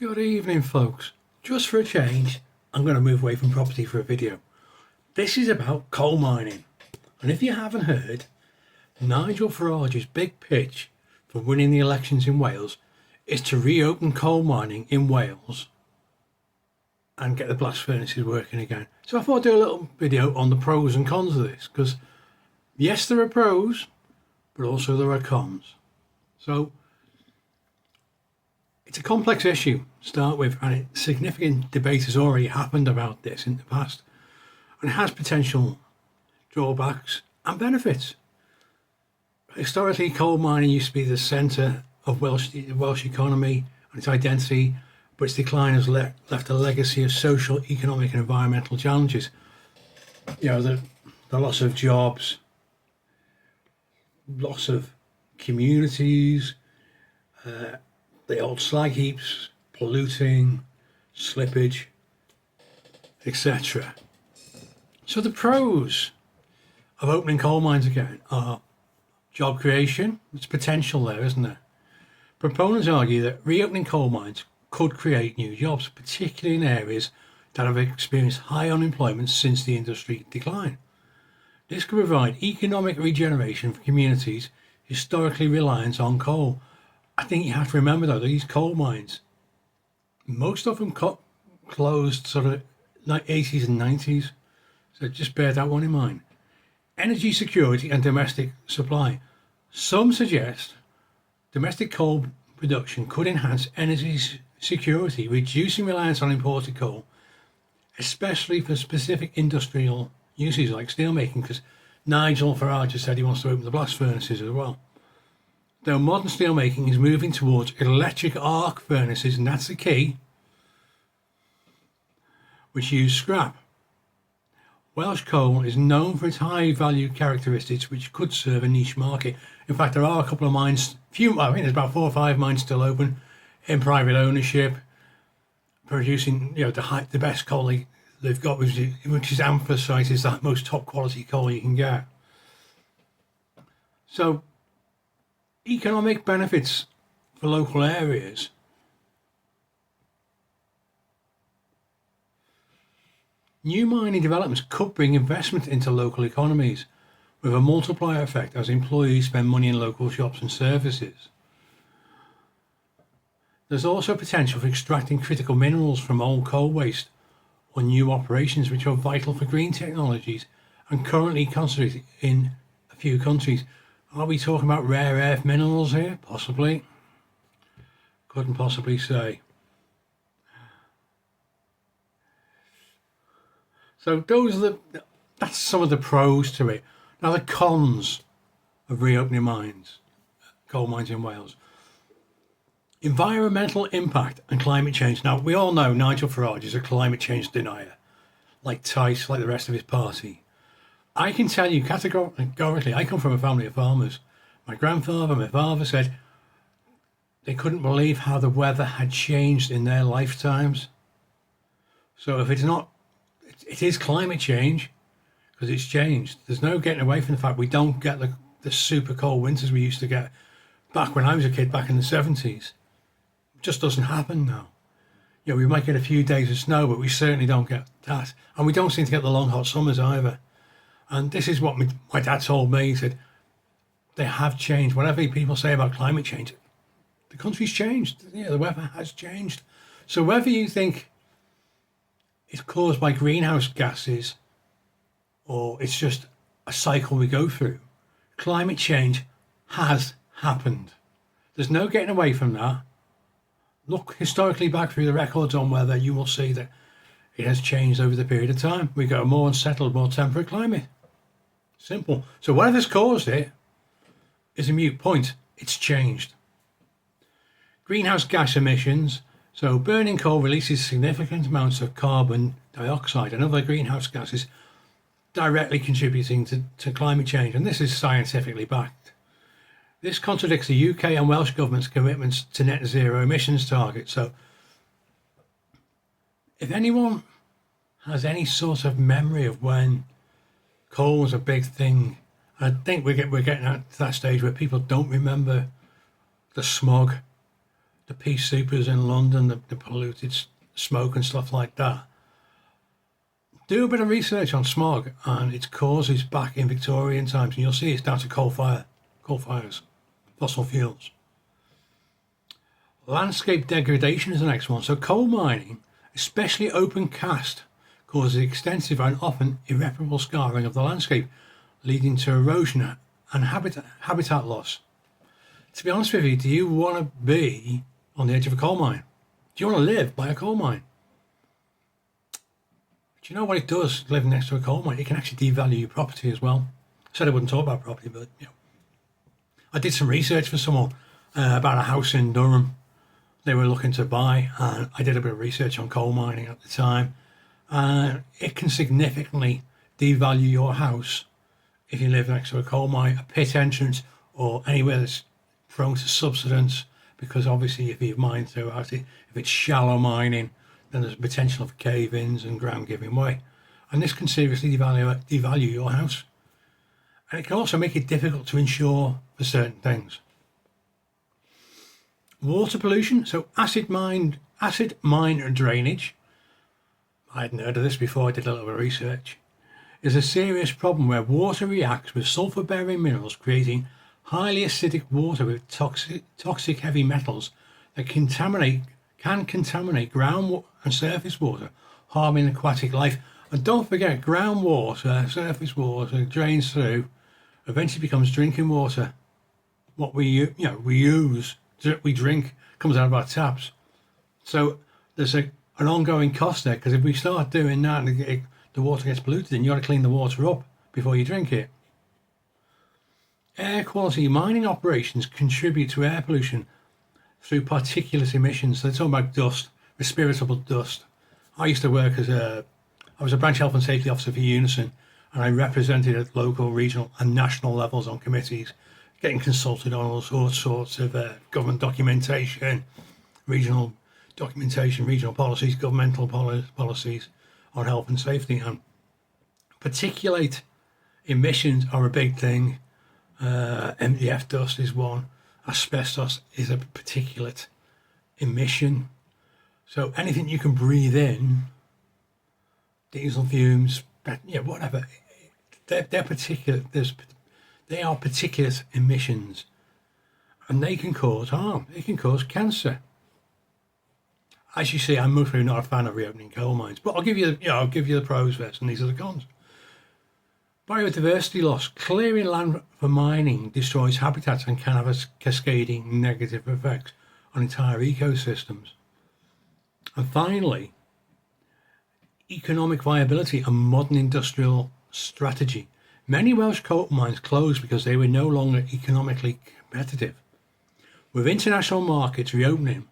Good evening, folks. Just for a change, I'm going to move away from property for a video. This is about coal mining. And if you haven't heard, Nigel Farage's big pitch for winning the elections in Wales is to reopen coal mining in Wales and get the blast furnaces working again. So I thought I'd do a little video on the pros and cons of this, because yes, there are pros, but also there are cons. So it's a complex issue to start with, and significant debate has already happened about this in the past, and it has potential drawbacks and benefits. Historically, coal mining used to be the centre of the Welsh economy and its identity, but its decline has left a legacy of social, economic and environmental challenges. You know, the loss of jobs, loss of communities, the old slag heaps, polluting, slippage, etc. So the pros of opening coal mines again are job creation. There's potential there, isn't there? Proponents argue that reopening coal mines could create new jobs, particularly in areas that have experienced high unemployment since the industry decline. This could provide economic regeneration for communities historically reliant on coal. I think you have to remember, though, these coal mines, most of them closed sort of 80s and 90s, so just bear that one in mind. Energy security and domestic supply. Some suggest domestic coal production could enhance energy security, reducing reliance on imported coal, especially for specific industrial uses like steelmaking, because Nigel Farage has said he wants to open the blast furnaces as well. Though modern steelmaking is moving towards electric arc furnaces, and that's the key, which use scrap. Welsh coal is known for its high value characteristics, which could serve a niche market. In fact, there are a couple of mines, I think there's about 4 or 5 mines still open in private ownership, producing the best coal they've got, which is emphasised as the most top quality coal you can get. So economic benefits for local areas. New mining developments could bring investment into local economies with a multiplier effect as employees spend money in local shops and services. There's also potential for extracting critical minerals from old coal waste or new operations which are vital for green technologies and currently concentrated in a few countries. Are we talking about rare earth minerals here? Possibly. Couldn't possibly say. So that's some of the pros to it. Now the cons of reopening coal mines in Wales. Environmental impact and climate change. Now we all know Nigel Farage is a climate change denier, like Tice, like the rest of his party. I can tell you categorically, I come from a family of farmers. My grandfather, my father said they couldn't believe how the weather had changed in their lifetimes. So if it's not, it is climate change, because it's changed. There's no getting away from the fact we don't get the super cold winters we used to get back when I was a kid, back in the 70s. It just doesn't happen now. We might get a few days of snow, but we certainly don't get that. And we don't seem to get the long hot summers either. And this is what my dad told me. He said, they have changed. Whatever people say about climate change, the country's changed. The weather has changed. So whether you think it's caused by greenhouse gases or it's just a cycle we go through, climate change has happened. There's no getting away from that. Look historically back through the records on weather, you will see that it has changed over the period of time. We got a more unsettled, more temperate climate. Simple. So whatever's caused it is a moot point. It's changed. Greenhouse gas emissions. So burning coal releases significant amounts of carbon dioxide and other greenhouse gases, directly contributing to climate change. And this is scientifically backed. This contradicts the UK and Welsh government's commitments to net zero emissions targets. So if anyone has any sort of memory of when coal was a big thing, I think we're getting to that stage where people don't remember the smog, the pea supers in London, the polluted smoke and stuff like that. Do a bit of research on smog and its causes back in Victorian times, and you'll see it's down to coal fires, fossil fuels. Landscape degradation is the next one. So coal mining, especially open cast, causes extensive and often irreparable scarring of the landscape, leading to erosion and habitat loss. To be honest with you, do you want to be on the edge of a coal mine? Do you want to live by a coal mine? Do you know what it does, living next to a coal mine? It can actually devalue your property as well. I said I wouldn't talk about property, but I did some research for someone about a house in Durham they were looking to buy, and I did a bit of research on coal mining at the time. It can significantly devalue your house if you live next to a coal mine, a pit entrance, or anywhere that's prone to subsidence, because obviously if you've mined throughout it, if it's shallow mining, then there's potential for cave-ins and ground giving way. And this can seriously devalue your house. And it can also make it difficult to insure for certain things. Water pollution, so acid mine drainage, I hadn't heard of this before, I did a little bit of research, is a serious problem where water reacts with sulfur-bearing minerals, creating highly acidic water with toxic heavy metals that can contaminate ground and surface water, harming aquatic life. And don't forget, groundwater, surface water drains through, eventually becomes drinking water. What we drink comes out of our taps. So there's an ongoing cost there, because if we start doing that and the water gets polluted, then you got to clean the water up before you drink it. Air quality. Mining operations contribute to air pollution through particulate emissions. So they're talking about dust, respirable dust. I used to work I was a branch health and safety officer for Unison, and I represented at local, regional and national levels on committees, getting consulted on all sorts of government documentation, regional policies, governmental policies on health and safety. And particulate emissions are a big thing. MDF dust is one. Asbestos is a particulate emission. So anything you can breathe in, diesel fumes, whatever, they're particulate. They are particulate emissions, and they can cause harm. They can cause cancer. As you see, I'm mostly not a fan of reopening coal mines, but I'll give you the pros first, and these are the cons. Biodiversity loss. Clearing land for mining destroys habitats and can have a cascading negative effects on entire ecosystems. And finally, economic viability and modern industrial strategy. Many Welsh coal mines closed because they were no longer economically competitive. With international markets reopening,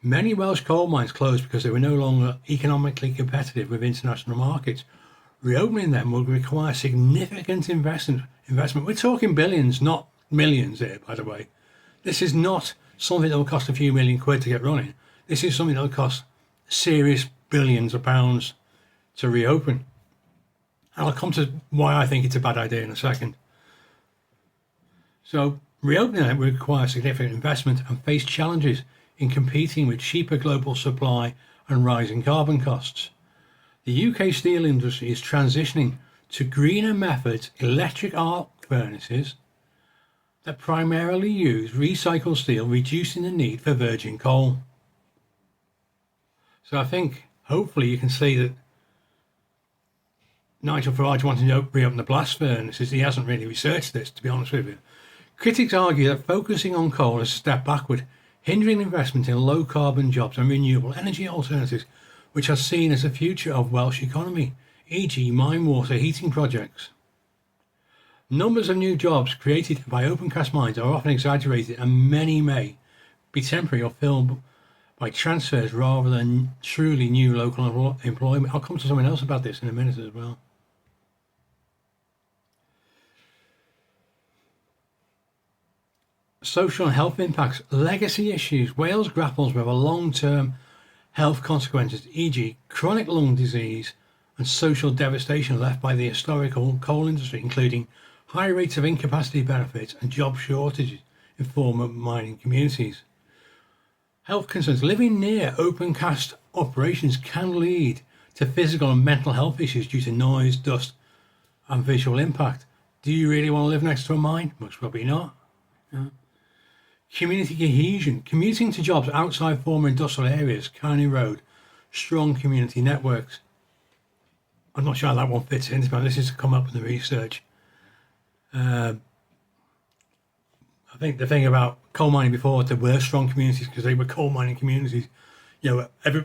Many Welsh coal mines closed because they were no longer economically competitive with international markets. Reopening them will require significant investment. We're talking billions, not millions here, by the way. This is not something that will cost a few million quid to get running. This is something that will cost serious billions of pounds to reopen. And I'll come to why I think it's a bad idea in a second. So reopening them will require significant investment and face challenges in competing with cheaper global supply and rising carbon costs. The UK steel industry is transitioning to greener methods, electric arc furnaces that primarily use recycled steel, reducing the need for virgin coal. So I think, hopefully, you can see that Nigel Farage wanting to reopen the blast furnaces, he hasn't really researched this, to be honest with you. Critics argue that focusing on coal is a step backward, hindering investment in low-carbon jobs and renewable energy alternatives, which are seen as the future of Welsh economy, e.g. mine water heating projects. Numbers of new jobs created by open-cast mines are often exaggerated, and many may be temporary or filled by transfers rather than truly new local employment. I'll come to something else about this in a minute as well. Social and health impacts. Legacy issues. Wales grapples with a long-term health consequences, e.g. chronic lung disease and social devastation left by the historical coal industry, including high rates of incapacity benefits and job shortages in former mining communities. Health concerns. Living near open cast operations can lead to physical and mental health issues due to noise, dust and visual impact. Do you really want to live next to a mine? Most probably not. Yeah. Community cohesion. Commuting to jobs outside former industrial areas can erode strong community networks. I'm not sure how that one fits in, but this is to come up in the research. I think the thing about coal mining before, there were strong communities because they were coal mining communities. You know,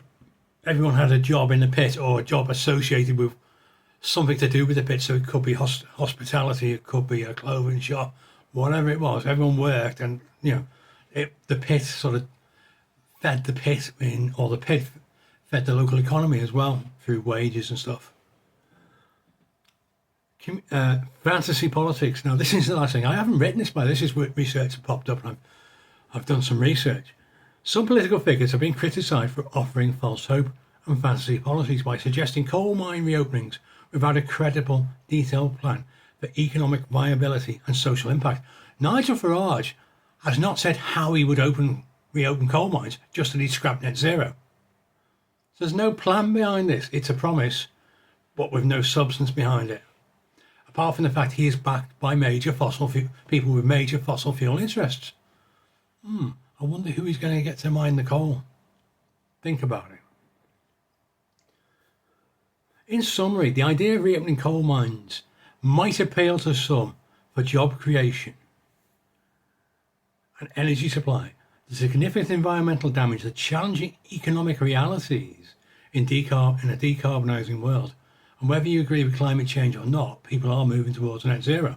everyone had a job in the pit or a job associated with something to do with the pit. So it could be hospitality, it could be a clothing shop, whatever it was. Everyone worked, and you know, the pit sort of fed the pit in, or the pit fed the local economy as well through wages and stuff. Fantasy politics. Now, this is the last thing. I haven't written this, but this is what research that popped up, and I've done some research. Some political figures have been criticised for offering false hope and fantasy policies by suggesting coal mine reopenings without a credible, detailed plan for economic viability and social impact. Nigel Farage has not said how he would reopen coal mines, just that he'd scrap net zero. So there's no plan behind this. It's a promise, but with no substance behind it. Apart from the fact he is backed by major people with major fossil fuel interests. I wonder who he's going to get to mine the coal. Think about it. In summary, the idea of reopening coal mines might appeal to some for job creation and energy supply. The significant environmental damage, the challenging economic realities in a decarbonising world. And whether you agree with climate change or not, people are moving towards net zero.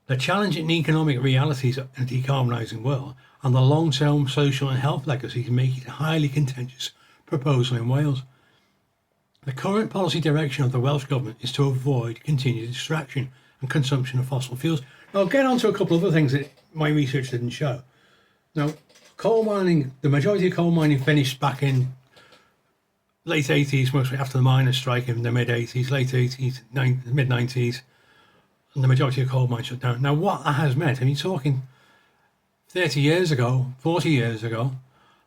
The challenging economic realities in a decarbonising world and the long-term social and health legacies make it a highly contentious proposal in Wales. The current policy direction of the Welsh Government is to avoid continued extraction and consumption of fossil fuels. Now, I'll get on to a couple of other things that my research didn't show. Now, coal mining, the majority of coal mining finished back in late 80s, mostly after the miners' strike in the mid 80s, late 80s, mid 90s, and the majority of coal mines shut down. Now, what that has meant, I mean, talking 30 years ago, 40 years ago,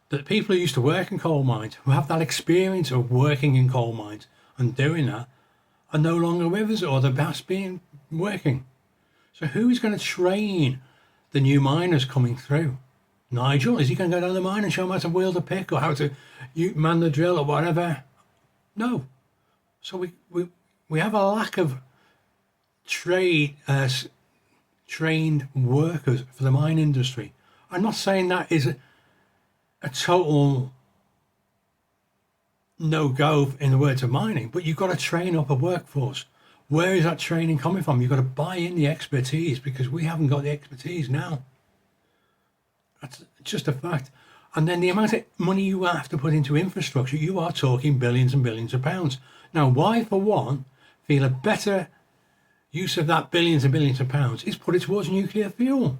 that people who used to work in coal mines, who have that experience of working in coal mines and doing that, are no longer with us, or they're past being working. So who's going to train the new miners coming through? Nigel, is he going to go down the mine and show them how to wield a pick or how to man the drill or whatever? No. So we have a lack of trained workers for the mine industry. I'm not saying that is a total no-go in the words of mining, but you've got to train up a workforce. Where is that training coming from? You've got to buy in the expertise, because we haven't got the expertise now. That's just a fact. And then the amount of money you have to put into infrastructure, you are talking billions and billions of pounds. Now, why, for one, feel a better use of that billions and billions of pounds is put it towards nuclear fuel.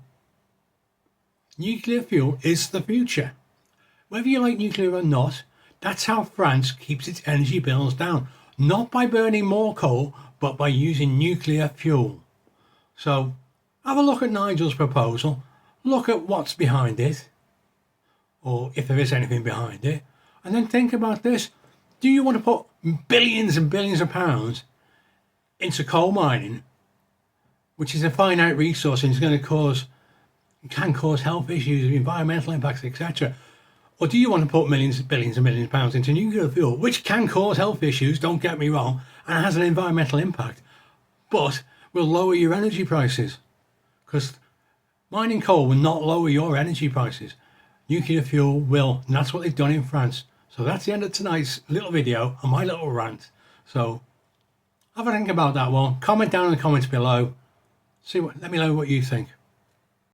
Nuclear fuel is the future. Whether you like nuclear or not, that's how France keeps its energy bills down. Not by burning more coal, but by using nuclear fuel. So, have a look at Nigel's proposal. Look at what's behind it, or if there is anything behind it, and then think about this. Do you want to put billions and billions of pounds into coal mining, which is a finite resource and is going to can cause health issues, environmental impacts, etc.? Or do you want to put millions, billions and millions of pounds into nuclear fuel, which can cause health issues, don't get me wrong, and has an environmental impact, but will lower your energy prices? Because mining coal will not lower your energy prices. Nuclear fuel will, and that's what they've done in France. So that's the end of tonight's little video and my little rant. So have a think about that one. Comment down in the comments below. Let me know what you think.